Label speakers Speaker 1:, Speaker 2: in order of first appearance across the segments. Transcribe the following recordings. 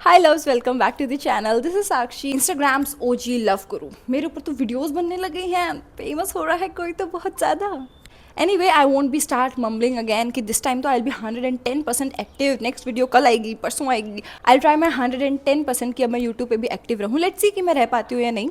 Speaker 1: Hi loves, welcome back to the channel. This is Sakshi, Instagram's OG love guru. मेरे ऊपर तो videos बनने लगे हैं, फेमस हो रहा है कोई तो बहुत ज़्यादा। Anyway, I won't be start mumbling again कि दिस टाइम तो आई बी 110% एक्टिव। नेक्स्ट वीडियो कल आएगी, परसों आएगी। आई ट्राई माई 110% कि अब मैं यूट्यूब पे भी एक्टिव रहूँ। लेट्स सी कि मैं रह पाती हूँ या नहीं।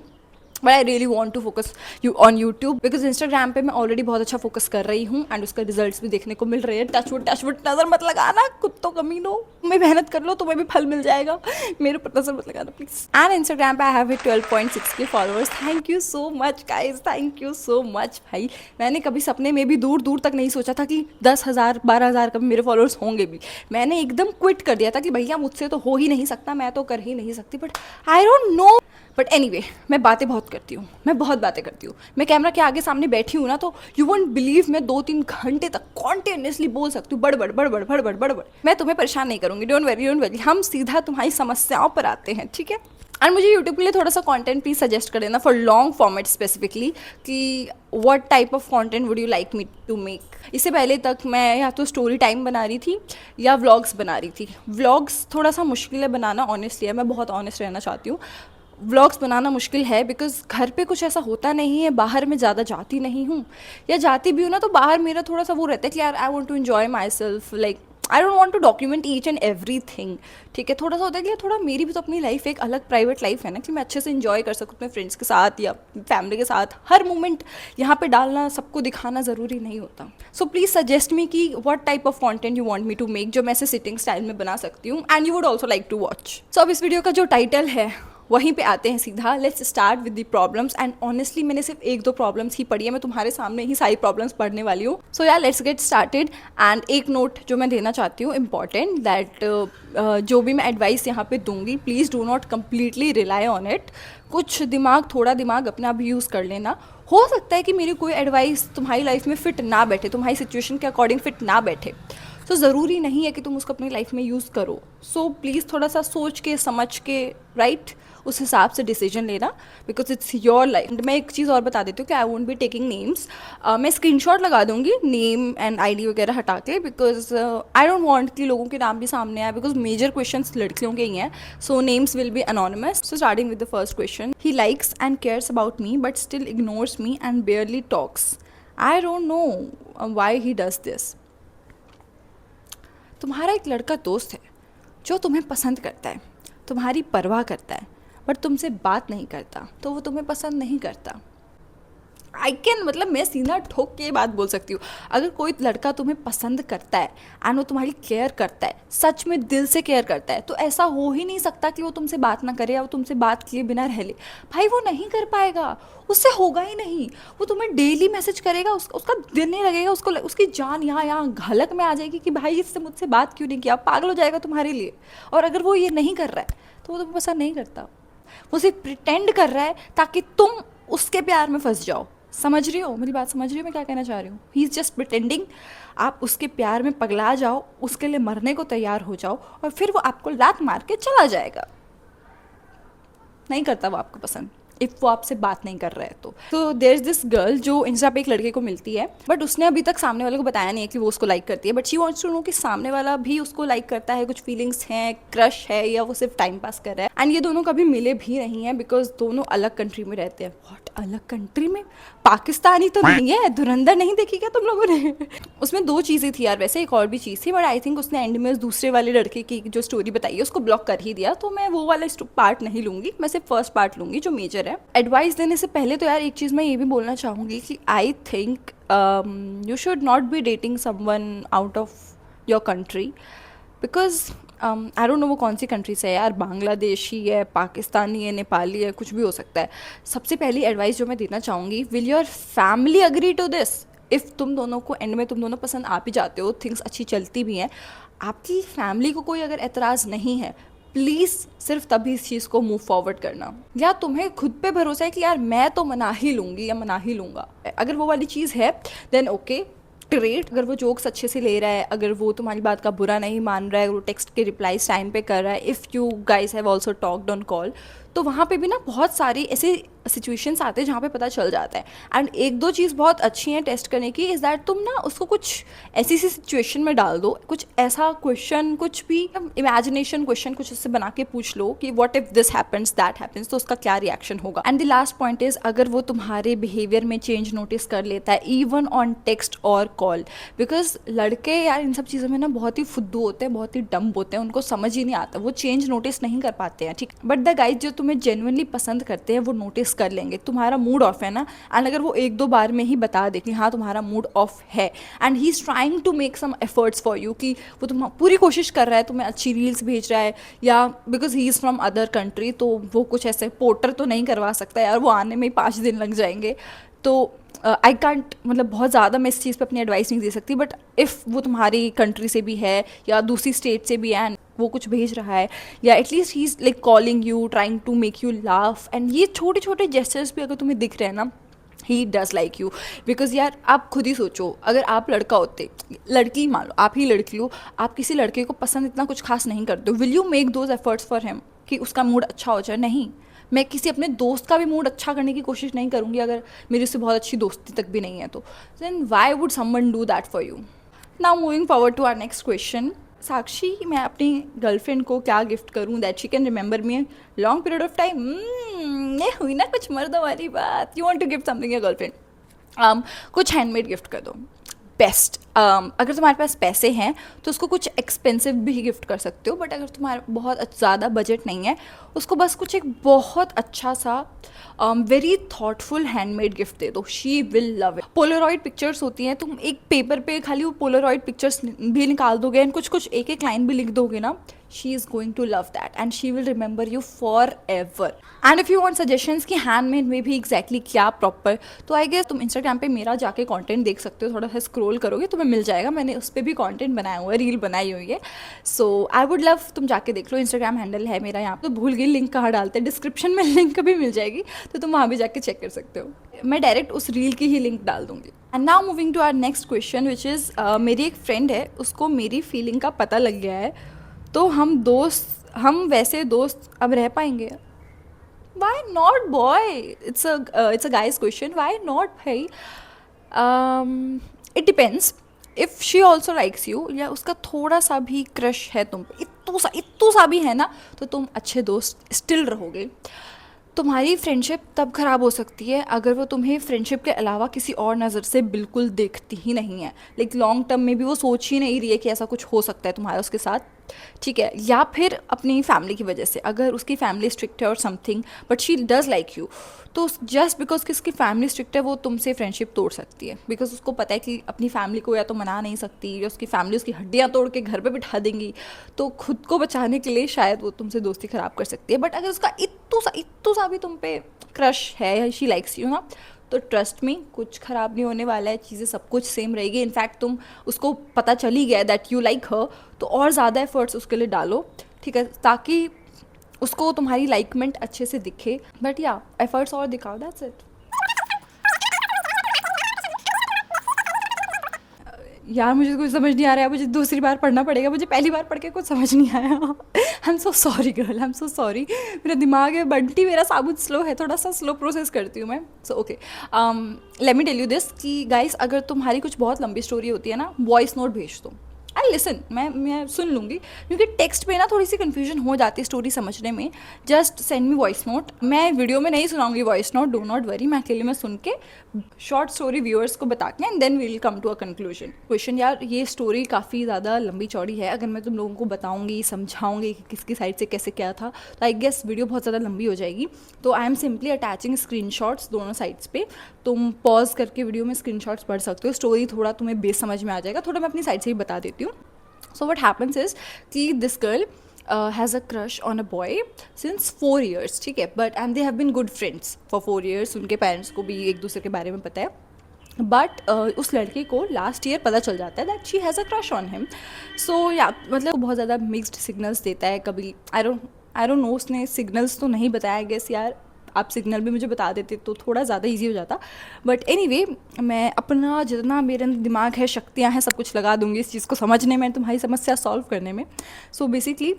Speaker 1: But I really want to focus you on YouTube because Instagram पे मैं ऑलरेडी बहुत अच्छा फोकस कर रही हूँ एंड उसका रिजल्ट्स भी देखने को मिल रहे हैं। टचवुड नजर मत लगाना, खुद तो कमी लो। तुम्हें मेहनत कर लो, तुम्हें भी फल मिल जाएगा। मेरे ऊपर नजर मत लगाना प्लीज। एंड इंस्टाग्राम पे आई हैव 12.6 के followers. Thank you so much guys, thank you so much भाई। मैंने कभी सपने में भी दूर दूर तक नहीं सोचा था कि 10,000 12,000 कभी मेरे फॉलोअर्स होंगे भी। मैंने एकदम क्विट कर दिया था कि भैया मुझसे तो हो ही नहीं सकता, मैं तो कर ही नहीं सकती। But I don't no. But anyway, मैं बातें बहुत करती हूँ, मैं बहुत बातें करती हूँ। मैं कैमरा के आगे सामने बैठी हूँ ना, तो यू वोंट बिलीव मैं 2-3 घंटे तक कॉन्टिन्यूसली बोल सकती हूँ बड़बड़ बड़बड़ बड़बड़ बड़बड़। मैं तुम्हें परेशान नहीं करूँगी, डोंट वरी डोंट वरी। हम सीधा तुम्हारी समस्याओं पर आते हैं, ठीक है। और मुझे यूट्यूब के लिए थोड़ा सा कंटेंट प्लीज सजेस्ट कर देना फॉर लॉन्ग फॉर्मेट स्पेसिफिकली कि what type of content would you like me to make. इससे पहले तक मैं या तो स्टोरी टाइम बना रही थी या व्लॉग्स बना रही थी। व्लॉग्स थोड़ा सा मुश्किल है बनाना, ऑनेस्टली है, मैं बहुत ऑनेस्ट रहना चाहती हूँ। व्लॉग्स बनाना मुश्किल है बिकॉज घर पे कुछ ऐसा होता नहीं है, बाहर मैं ज़्यादा जाती नहीं हूँ, या जाती भी हूँ ना तो बाहर मेरा थोड़ा सा वो रहता है कि यार I want to enjoy myself, like I don't want to document each and everything. ठीक है, थोड़ा सा होता है कि थोड़ा मेरी भी तो अपनी लाइफ एक अलग प्राइवेट लाइफ है ना, कि मैं अच्छे से इन्जॉय कर सकूँ अपने फ्रेंड्स के साथ या फैमिली के साथ। हर मोमेंट यहाँ पे डालना, सबको दिखाना ज़रूरी नहीं होता। सो प्लीज़ सजेस्ट मी कि what type of content you want me to make, जो मैं ऐसे सिटिंग स्टाइल में बना सकती हूँ and you would also like to watch. So अब इस वीडियो का जो टाइटल है वहीं पे आते हैं सीधा। Let's start with the problems. And honestly मैंने सिर्फ 1-2 प्रॉब्लम्स ही पढ़ी है, मैं तुम्हारे सामने ही सारी प्रॉब्लम्स पढ़ने वाली हूँ। सो यार लेट्स गेट स्टार्टेड। एंड एक नोट जो मैं देना चाहती हूँ इम्पॉर्टेंट, दैट जो भी मैं एडवाइस यहाँ पे दूंगी, please do not completely rely on it. कुछ दिमाग, थोड़ा दिमाग अपना भी यूज़ कर लेना। हो सकता है कि मेरी कोई एडवाइस तुम्हारी लाइफ में फिट ना बैठे, तुम्हारी सिचुएशन के अकॉर्डिंग फिट ना बैठे, तो ज़रूरी नहीं है कि तुम उसको अपनी लाइफ में यूज़ करो। सो प्लीज़ थोड़ा सा सोच के समझ के, राइट, उस हिसाब से डिसीजन लेना, बिकॉज इट्स योर लाइफ। मैं एक चीज़ और बता देती हूँ कि I won't be taking names. मैं स्क्रीनशॉट लगा दूंगी नेम एंड आईडी वगैरह हटा के, बिकॉज आई डोंट वांट कि लोगों के नाम भी सामने आए, बिकॉज मेजर क्वेश्चंस लड़कियों के ही हैं। So names will be anonymous. So starting with the first question, he likes and cares about me but still ignores me and barely talks. I don't know why he does this. तुम्हारा एक लड़का दोस्त है जो तुम्हें पसंद करता है, तुम्हारी परवाह करता है, बट तुमसे बात नहीं करता, तो वो तुम्हें पसंद नहीं करता। आई कैन, मतलब मैं सीना ठोक के ये बात बोल सकती हूँ, अगर कोई लड़का तुम्हें पसंद करता है एंड वो तुम्हारी केयर करता है, सच में दिल से केयर करता है, तो ऐसा हो ही नहीं सकता कि वो तुमसे बात ना करे या वो तुमसे बात किए बिना रह ले। भाई वो नहीं कर पाएगा, उससे होगा ही नहीं। वो तुम्हें डेली मैसेज करेगा, उसका दिल नहीं लगेगा, उसको उसकी जान यहाँ यहाँ घलक में आ जाएगी कि भाई इससे मुझसे बात क्यों नहीं किया, पागल हो जाएगा तुम्हारे लिए। और अगर वो ये नहीं कर रहा है तो वो तुम्हें पसंद नहीं करता, वो सिर्फ प्रिटेंड कर रहा है ताकि तुम उसके प्यार में फंस जाओ। समझ रही हो मेरी बात, समझ रही हो मैं क्या कहना चाह रही हूँ? He is just pretending. आप उसके प्यार में पगला जाओ, उसके लिए मरने को तैयार हो जाओ, और फिर वो आपको लात मार के चला जाएगा। नहीं करता वो आपको पसंद, इफ़ वो आपसे बात नहीं कर रहा है तो देयर इज दिस गर्ल जो इंस्टा पे एक लड़के को मिलती है, बट उसने अभी तक सामने वाले को बताया नहीं है कि वो उसको लाइक करती है, but she wants to know कि सामने वाला भी उसको लाइक करता है, कुछ फीलिंग्स हैं, क्रश है, या वो सिर्फ टाइम पास कर रहा है। एंड ये दोनों कभी मिले भी नहीं है बिकॉज दोनों अलग कंट्री में रहते हैं। व्हाट, अलग कंट्री में? पाकिस्तानी तो नहीं है? धुरंधर नहीं देखी क्या तुम लोगों ने? उसमें 2 चीज़ें थी यार, वैसे एक और भी चीज़ थी, बट आई थिंक उसने एंड में उस दूसरे वाले लड़के की जो स्टोरी बताई है उसको ब्लॉक कर ही दिया, तो मैं वो वाला पार्ट नहीं लूँगी, मैं सिर्फ फर्स्ट पार्ट लूँगी जो मेजर है। एडवाइस देने से पहले तो यार एक चीज़ मैं ये भी बोलना चाहूँगी कि I think you should not be dating someone out of your country, because I don't no वो कौन सी कंट्री से है यार, बांग्लादेशी है, पाकिस्तानी है, नेपाली है, कुछ भी हो सकता है। सबसे पहली एडवाइस जो मैं देना चाहूँगी, will your family agree to this? If तुम दोनों को एंड में तुम दोनों पसंद आ भी जाते हो, थिंग्स अच्छी चलती भी हैं, आपकी फैमिली को कोई अगर एतराज़ नहीं है, प्लीज़ सिर्फ तभी इस चीज़ को मूव फॉरवर्ड करना। या तुम्हें खुद पे भरोसा है कि यार मैं तो मना ही लूँगी या मना ही लूँगा, अगर वो वाली चीज़ है देन ओके ग्रेट। अगर वो जोक्स अच्छे से ले रहा है, अगर वो तुम्हारी बात का बुरा नहीं मान रहा है, वो टेक्स्ट के रिप्लाईज टाइम पे कर रहा है, if you guys have also talked on call, तो वहाँ पे भी ना बहुत सारी ऐसे सिचुएशंस आते हैं जहाँ पे पता चल जाता है। एंड एक दो चीज़ बहुत अच्छी है टेस्ट करने की, इज़ दैट तुम ना उसको कुछ ऐसी सी सिचुएशन में डाल दो, कुछ ऐसा क्वेश्चन, कुछ भी इमेजिनेशन क्वेश्चन कुछ उससे बना के पूछ लो कि what if this happens, that happens, तो उसका क्या रिएक्शन होगा। And the last point is, अगर वो तुम्हारे बिहेवियर में चेंज नोटिस कर लेता है इवन ऑन टेक्स्ट और कॉल, बिकॉज लड़के यार इन सब चीज़ों में ना बहुत ही फुद्दू होते हैं, बहुत ही डम्ब होते हैं, उनको समझ ही नहीं आता, वो चेंज नोटिस नहीं कर पाते हैं, ठीक। बट द गाइज जो तुम्हें जेन्युइनली पसंद करते हैं वो नोटिस कर लेंगे तुम्हारा मूड ऑफ है ना, एंड अगर वो एक दो बार में ही बता दे कि हाँ तुम्हारा मूड ऑफ है, and he is trying to make some efforts for you, कि वो तुम पूरी कोशिश कर रहा है, तुम्हें अच्छी रील्स भेज रहा है, या because he is from other country तो वो कुछ ऐसे पोर्टर तो नहीं करवा सकता यार, वो आने में ही 5 दिन लग जाएंगे, तो आई कांट, मतलब बहुत ज़्यादा मैं इस चीज़ पे अपनी एडवाइस नहीं दे सकती, बट इफ़ वो तुम्हारी कंट्री से भी है या दूसरी स्टेट से भी है एंड वो कुछ भेज रहा है, या at least he is like calling you, trying to make you laugh, and ये छोटे छोटे जेस्चर्स भी अगर तुम्हें दिख रहे हैं ना, he does like you. Because यार आप खुद ही सोचो, अगर आप लड़का होते, लड़की मान लो आप ही लड़की हो, आप किसी लड़के को पसंद इतना कुछ खास नहीं करते हो, will you make those efforts for him कि उसका मूड अच्छा हो जाए? नहीं। मैं किसी अपने दोस्त का भी मूड अच्छा करने की कोशिश नहीं करूँगी अगर मेरी उससे बहुत अच्छी दोस्ती तक भी नहीं है तो। Then why would someone do that for you? Now moving forward to our next question. Sakshi, मैं अपनी गर्लफ्रेंड को क्या गिफ्ट करूँ that she can remember me long period of time? ये हुई ना कुछ मर्दों वाली बात। You want to gift something your girlfriend, कुछ हैंडमेड गिफ्ट कर दो, बेस्ट। अगर तुम्हारे पास पैसे हैं तो उसको कुछ एक्सपेंसिव भी गिफ्ट कर सकते हो, बट अगर तुम्हारा बहुत ज़्यादा बजट नहीं है, उसको बस कुछ एक बहुत अच्छा सा वेरी थॉटफुल हैंडमेड गिफ्ट दे दो, she will love it. Polaroid pictures होती हैं, तुम एक पेपर पे खाली वो पोलरॉइड पिक्चर्स भी निकाल दोगे एंड कुछ कुछ एक एक लाइन भी लिख दोगे ना, she is going to love that and she will remember you forever. And if you want suggestions कि हैंडमेड में भी एग्जैक्टली क्या प्रॉपर, तो आई गेस तुम इंस्टाग्राम पे मेरा जाके कंटेंट देख सकते हो, थोड़ा सा स्क्रॉल करोगे तुम्हें मिल जाएगा, मैंने उस पर भी कंटेंट बनाया हुआ है, रील बनाई हुई है। सो आई वुड लव, तुम जाके देख लो, इंस्टाग्राम हैंडल है मेरा, यहाँ तो भूल गई लिंक कहाँ डालते हैं, डिस्क्रिप्शन में लिंक भी मिल जाएगी, तो तुम वहाँ भी जाके चेक कर सकते हो, मैं डायरेक्ट उस रील की ही लिंक डाल दूँगी। And now moving to our next question which is, मेरी एक फ्रेंड है, उसको मेरी फीलिंग का पता लग गया है, तो हम वैसे दोस्त अब रह पाएंगे? Why not boy? It's a guys question, why not भाई? It depends, if she also likes you, या उसका थोड़ा सा भी क्रश है तुम पे, इत्तू सा भी है ना, तो तुम अच्छे दोस्त स्टिल रहोगे। तुम्हारी फ्रेंडशिप तब ख़राब हो सकती है अगर वो तुम्हें फ्रेंडशिप के अलावा किसी और नज़र से बिल्कुल देखती ही नहीं है, लाइक लॉन्ग टर्म में भी वो सोच ही नहीं रही है कि ऐसा कुछ हो सकता है तुम्हारा उसके साथ, ठीक है। या फिर अपनी फैमिली की वजह से, अगर उसकी फैमिली स्ट्रिक्ट है और something but she does like you, तो जस्ट बिकॉज कि उसकी फैमिली स्ट्रिक्ट है वो तुमसे फ्रेंडशिप तोड़ सकती है, बिकॉज उसको पता है कि अपनी फैमिली को या तो मना नहीं सकती, या उसकी फैमिली उसकी हड्डियाँ तोड़ के घर पे बिठा देंगी, तो खुद को बचाने के लिए शायद वो तुमसे दोस्ती ख़राब कर सकती है। बट अगर उसका इत्तू सा भी तुम पे क्रश है या शी लाइक्स यू ना, तो ट्रस्ट मी, कुछ ख़राब नहीं होने वाला है, चीज़ें सब कुछ सेम रहेगी। इनफैक्ट तुम उसको पता चल ही गया दैट यू लाइक हर, तो और ज़्यादा एफर्ट्स उसके लिए डालो, ठीक है, ताकि उसको तुम्हारी लाइकमेंट अच्छे से दिखे। बट या एफर्ट्स और दिखाओ, दैट्स इट। यार मुझे कुछ समझ नहीं आ रहा है, मुझे दूसरी बार पढ़ना पड़ेगा, मुझे पहली बार पढ़ के कुछ समझ नहीं आया। I am so sorry girl, I am so sorry, मेरा दिमाग है बंटी, मेरा साबुत स्लो है, थोड़ा सा स्लो प्रोसेस करती हूँ मैं। So okay, let me tell you this कि गाइस, अगर तुम्हारी कुछ बहुत लंबी स्टोरी होती है ना, वॉइस नोट भेज दो, आई लिसन, मैं सुन लूँगी, क्योंकि टेक्स्ट पे ना थोड़ी सी कन्फ्यूजन हो जाती है स्टोरी समझने में। Just send me voice note, मैं वीडियो में नहीं सुनाऊंगी voice note, do not worry, मैं अकेले में सुन के शॉर्ट स्टोरी व्यूअर्स को बता के and then we will come to a conclusion. Question यार, ये स्टोरी काफ़ी ज़्यादा लंबी चौड़ी है, अगर मैं तुम लोगों को बताऊँगी, समझाऊँगी कि किसकी साइड से कैसे क्या था, तो आई गेस वीडियो बहुत ज़्यादा लंबी हो जाएगी। तो I am simply attaching screenshots दोनों साइड्स पे, तुम पॉज करके वीडियो में स्क्रीनशॉट्स पढ़ सकते हो, स्टोरी थोड़ा तुम्हें बेस समझ में आ जाएगा, थोड़ा मैं अपनी साइड से ही बता देती हूँ। So what happens is कि this girl has a crush on a boy since 4 years, ठीक है, but and they have been good friends for 4 years, उनके पेरेंट्स को भी एक दूसरे के बारे में पता है, बट उस लड़के को लास्ट ईयर पता चल जाता है that she has a crush on him. So yeah मतलब बहुत ज़्यादा मिक्स्ड सिग्नल्स देता है, कभी आई डोंट नो, उसने सिग्नल्स तो नहीं बताया, गेस यार आप सिग्नल भी मुझे बता देते तो थोड़ा ज़्यादा इजी हो जाता। बट एनीवे, मैं अपना जितना मेरे अंदर दिमाग है, शक्तियाँ हैं, सब कुछ लगा दूंगी इस चीज़ को समझने में, तुम्हारी समस्या सॉल्व करने में। सो बेसिकली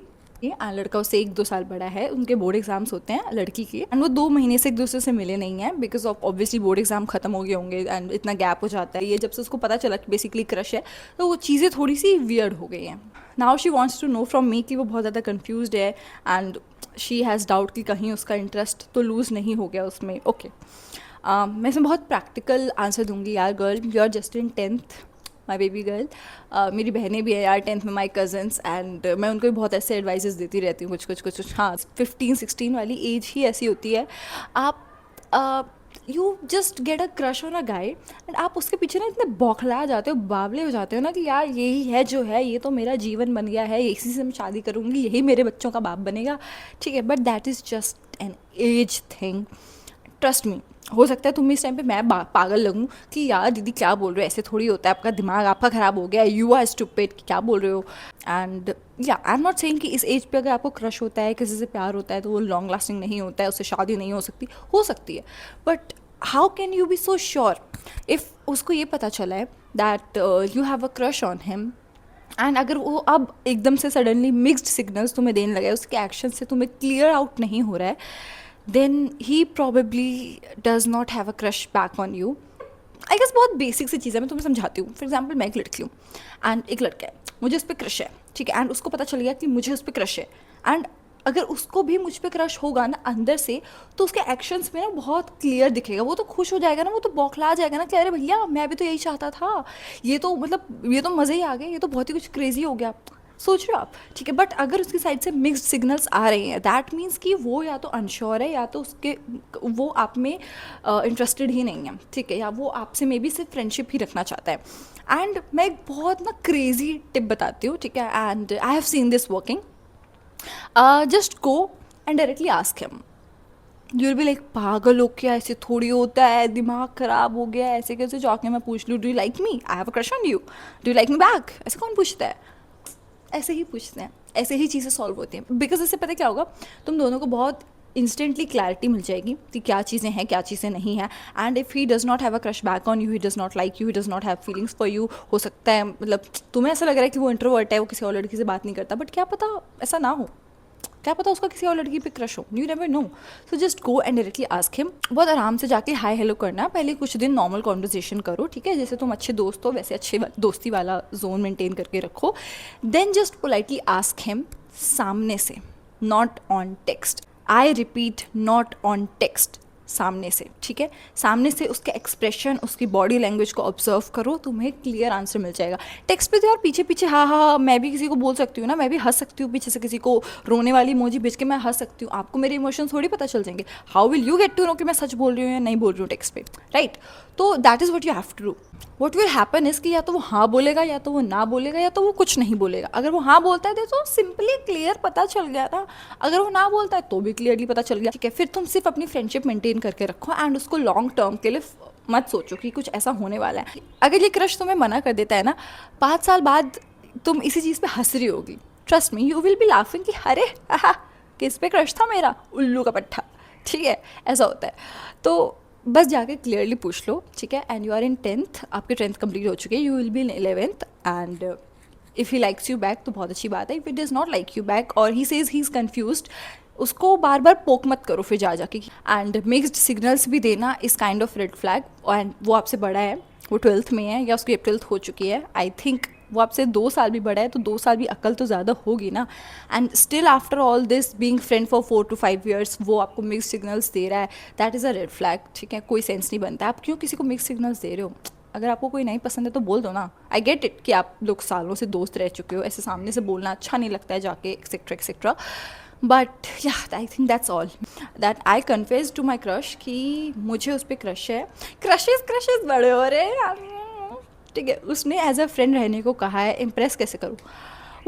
Speaker 1: लड़का उससे 1-2 साल बड़ा है, उनके बोर्ड एग्जाम्स होते हैं लड़की के, एंड वो 2 महीने से एक दूसरे से मिले नहीं हैं because of obviously board exam खत्म हो गए होंगे एंड इतना गैप हो जाता है। ये जब से उसको पता चला कि बेसिकली क्रश है तो वो चीज़ें थोड़ी सी वियर्ड हो गई हैं। Now she wants to know from me कि वो बहुत ज़्यादा कन्फ्यूज है एंड शी हैज़ डाउट कि कहीं उसका इंटरेस्ट तो लूज़ नहीं हो गया उसमें। ओके मैं इसमें बहुत प्रैक्टिकल आंसर दूंगी यार। Girl, you are just in 10th, my baby girl. मेरी बहनें भी हैं यार 10th में, माई कज़न्स, एंड मैं उनको भी बहुत ऐसे एडवाइजेस देती रहती हूँ कुछ। हाँ, 15-16 वाली एज ही ऐसी होती है। आप you just get a crush on a guy and आप उसके पीछे ना इतने बौखला जाते हो, बावले हो जाते हो ना कि यार यही है जो है, ये तो मेरा जीवन बन गया है, इसी से मैं शादी करूँगी, यही मेरे बच्चों का बाप बनेगा। ठीक है, but that is just an age thing. Trust me, हो सकता है तुम इस टाइम पे मैं पागल लगूं कि यार दीदी क्या बोल रहे हो, ऐसे थोड़ी होता है, आपका दिमाग आपका ख़राब हो गया है, यू आर स्टूपिड, क्या बोल रहे हो। एंड या आई एम नॉट सेइंग कि इस एज पे अगर आपको क्रश होता है, किसी से प्यार होता है तो वो लॉन्ग लास्टिंग नहीं होता है, उससे शादी नहीं हो सकती है, but how can you be so sure if उसको ये पता चला है that you have a crush on him and अगर वो अब एकदम से सडनली मिक्स्ड सिग्नल्स तुम्हें देने लगा है, उसके एक्शन से तुम्हें क्लियर आउट नहीं हो रहा है, then he probably does not have a crush back on you. I guess बहुत बेसिक सी चीज़ है, मैं तुम्हें समझाती हूँ। फॉर एग्जाम्पल मैं एक लड़की हूँ एंड एक लड़का है, मुझे उस पर क्रश है, ठीक है, एंड उसको पता चल गया कि मुझे उस पर क्रश है, एंड अगर उसको भी मुझ पे क्रश होगा ना अंदर से, तो उसके एक्शंस में ना बहुत क्लियर दिखेगा, वो तो खुश हो जाएगा ना, वो तो बौखला जाएगा ना कि अरे भैया मैं भी तो यही चाहता था, ये तो मतलब ये तो मज़े ही आ गए, ये तो बहुत ही कुछ क्रेजी हो गया, सोच रहे हो आप। ठीक है, बट अगर उसकी साइड से मिक्स्ड सिग्नल्स आ रहे हैं, दैट मीन्स कि वो या तो अनश्योर है या तो उसके वो आप में इंटरेस्टेड ही नहीं है, ठीक है, या वो आपसे मे बी सिर्फ फ्रेंडशिप ही रखना चाहता है। एंड मैं एक बहुत ना क्रेजी टिप बताती हूँ, ठीक है, and I have seen this working. Just go and directly ask him. You will be like पागल हो क्या, ऐसे थोड़ी होता है, दिमाग खराब हो गया, ऐसे कैसे जाके मैं पूछ लूँ do you like me, I have a crush on you, do you like me back, ऐसे कौन पूछता है, ऐसे ही पूछते हैं, ऐसे ही चीज़ें सॉल्व होती हैं। बिकॉज इससे पता क्या होगा, तुम दोनों को बहुत इंस्टेंटली क्लैरिटी मिल जाएगी कि क्या चीज़ें हैं क्या चीज़ें नहीं हैं। And if he does not have a crush back on you, he does not like you, he does not have feelings for you, हो सकता है मतलब तुम्हें ऐसा लग रहा है कि वो इंट्रोवर्ट है, वो किसी और लड़की से बात नहीं करता, बट क्या पता ऐसा ना हो, क्या पता उसका किसी और लड़की पे क्रश हो, you never know. So just go and directly ask him. बहुत आराम से जाके हाय हेलो करना, पहले कुछ दिन नॉर्मल कॉन्वर्जेशन करो, ठीक है, जैसे तुम अच्छे दोस्त हो वैसे अच्छे दोस्ती वाला जोन मेंटेन करके रखो। Then just politely ask him सामने से, not on text, I repeat not on text, सामने से, ठीक है, सामने से उसके एक्सप्रेशन, उसकी बॉडी लैंग्वेज को ऑब्जर्व करो, तुम्हें क्लियर आंसर मिल जाएगा। टेक्स्ट पे तो यार पीछे पीछे हाँ हाँ मैं भी किसी को बोल सकती हूँ ना, मैं भी हंस सकती हूँ, पीछे से किसी को रोने वाली इमोजी भेज के मैं हंस सकती हूँ, आपको मेरे इमोशंस थोड़ी पता चल जाएंगे। How will you get to know कि मैं सच बोल रही हूँ या नहीं बोल रही हूँ टेक्स्ट पे, राइट। तो that is what you have to do. What will happen is कि या तो वो हाँ बोलेगा या तो वो ना बोलेगा या तो वो कुछ नहीं बोलेगा। अगर वो हाँ बोलता है तो सिंपली क्लियर पता चल गया था, अगर वो ना बोलता है तो भी क्लियरली पता चल गया, ठीक है। फिर तुम सिर्फ अपनी फ्रेंडशिप मेंटेन करके रखो एंड उसको लॉन्ग टर्म के लिए मत सोचो कि कुछ ऐसा होने वाला है। अगर ये क्रश तुम्हें मना कर देता है ना, 5 साल बाद तुम इसी चीज़ पे हंस रही होगी, trust me, you will B laughing कि अरे किस पे क्रश था मेरा, उल्लू का पट्टा, ठीक है, ऐसा होता है। तो बस जाके क्लियरली पूछ लो, ठीक है। And you are in 10th, आपके 10th कंप्लीट हो चुके हैं, you will be in 11th and if he likes you back तो बहुत अच्छी बात है, if it does not like you back और he says he is confused, उसको बार बार पोक मत करो फिर जा जाके। एंड मिक्स्ड सिग्नल्स भी देना इस kind of red flag. And वो आपसे बड़ा है, वो 12th में है या उसकी 12th हो चुकी है, आई थिंक वो आपसे 2 साल भी बड़ा है, तो 2 साल भी अकल तो ज़्यादा होगी ना। And still after all this being friend for 4 to 5 years वो आपको मिक्स सिग्नल्स दे रहा है, that is a red flag, ठीक है। कोई सेंस नहीं बनता, आप क्यों किसी को मिक्स सिग्नल्स दे रहे हो। अगर आपको कोई नहीं पसंद है तो बोल दो ना। आई गेट इट कि आप लोग सालों से दोस्त रह चुके हो, ऐसे सामने से बोलना अच्छा नहीं लगता है जाके, एक्सेट्रा एक्सेट्रा, बट या I think that's all that I confess to my crush कि मुझे उस पर क्रश है। क्रशेज बड़े हो रहे हैं, ठीक है। उसने एज अ फ्रेंड रहने को कहा है, इम्प्रेस कैसे करूँ,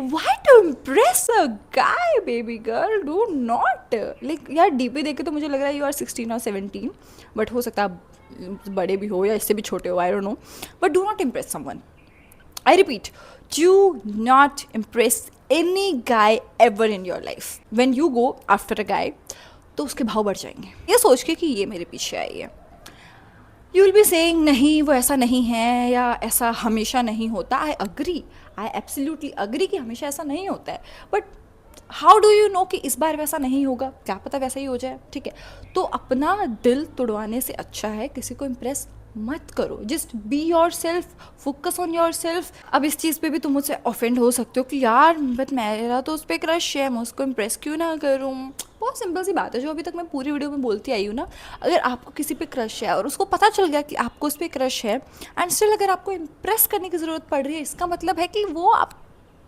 Speaker 1: Why to impress a guy, baby girl? Do not. Like यार डीपी देख के तो मुझे लग रहा है यू आर 16 और 17, बट हो सकता है आप बड़े भी हो या इससे भी छोटे हो, आई don't no, but do not impress someone. I repeat, do not impress any guy ever in your life. When you go after a guy, तो उसके भाव बढ़ जाएंगे ये सोच के कि ये मेरे पीछे आई है। यू विल बी सेइंग नहीं वो ऐसा नहीं है या ऐसा हमेशा नहीं होता। आई एब्सोल्युटली अग्री कि हमेशा ऐसा नहीं होता है, but how do you know कि इस बार वैसा नहीं होगा, क्या पता वैसा ही हो जाए, ठीक है। तो अपना दिल तुड़वाने से अच्छा है किसी को इम्प्रेस मत करो, just be your self, focus on your self. अब इस चीज़ पे भी तुम मुझसे ऑफेंड हो सकते हो कि यार बट मेरा तो उस पर क्रश है, मैं उसको इम्प्रेस क्यों ना करूँ। बहुत सिंपल सी बात है जो अभी तक मैं पूरी वीडियो में बोलती आई हूँ ना। अगर आपको किसी पे क्रश है और उसको पता चल गया कि आपको उस पर क्रश है, एंड स्टिल अगर आपको इम्प्रेस करने की ज़रूरत पड़ रही है, इसका मतलब है कि वो आप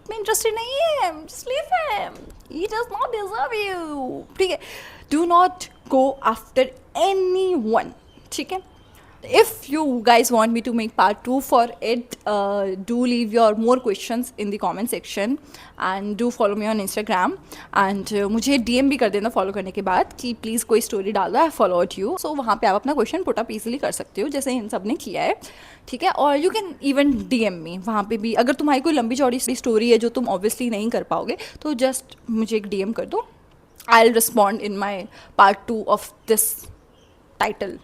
Speaker 1: में इंटरेस्टेड नहीं है। Just leave him, he does not deserve you, ठीक है। Do not go after anyone, ठीक है। If you guys want me to make part 2 for it, do leave your more questions in the comment section and do follow me on Instagram and मुझे DM भी कर देना follow करने के बाद कि प्लीज़ कोई स्टोरी डाल दो, आई फॉलोड यू। सो वहाँ पे आप अपना क्वेश्चन पुट अप इजीली कर सकते हो जैसे इन सब ने किया है, ठीक है। और यू कैन इवन DM मी वहाँ पे भी, अगर तुम्हारी कोई लंबी चौड़ी स्टोरी है जो तुम ऑब्वियसली नहीं कर पाओगे तो जस्ट मुझे एक DM कर दो, I will respond in my part 2 of this title.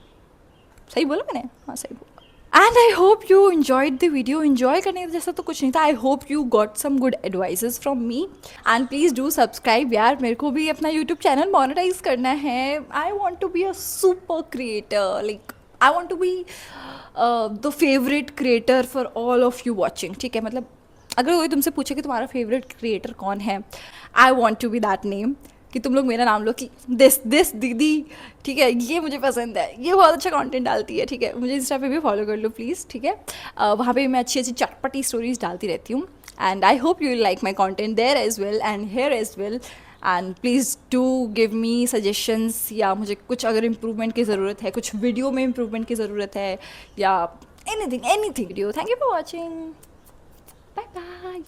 Speaker 1: सही बोला मैंने? हाँ सही बोला। And I hope you enjoyed the video. Enjoy करने जैसा तो कुछ नहीं था। I hope you got some good advices from me and please do subscribe यार, मेरे को भी अपना यूट्यूब चैनल मोनेटाइज करना है। I want to be a super creator, like I want to be the favourite creator for all of you watching, ठीक है। मतलब अगर कोई तुमसे पूछे कि तुम्हारा फेवरेट क्रिएटर कौन है, I want to be that name, कि तुम लोग मेरा नाम लो कि दिस दीदी, ठीक है, ये मुझे पसंद है, ये बहुत अच्छा कंटेंट डालती है, ठीक है। मुझे इंस्टा पे भी फॉलो कर लो प्लीज़, ठीक है। वहाँ पे मैं अच्छी अच्छी चटपटी स्टोरीज डालती रहती हूँ and I hope you will like my content there as well and here as well. And please do give me suggestions, या मुझे कुछ अगर इम्प्रूवमेंट की ज़रूरत है, कुछ वीडियो में इम्प्रूवमेंट की ज़रूरत है, या anything video. Thank you for watching, bye bye.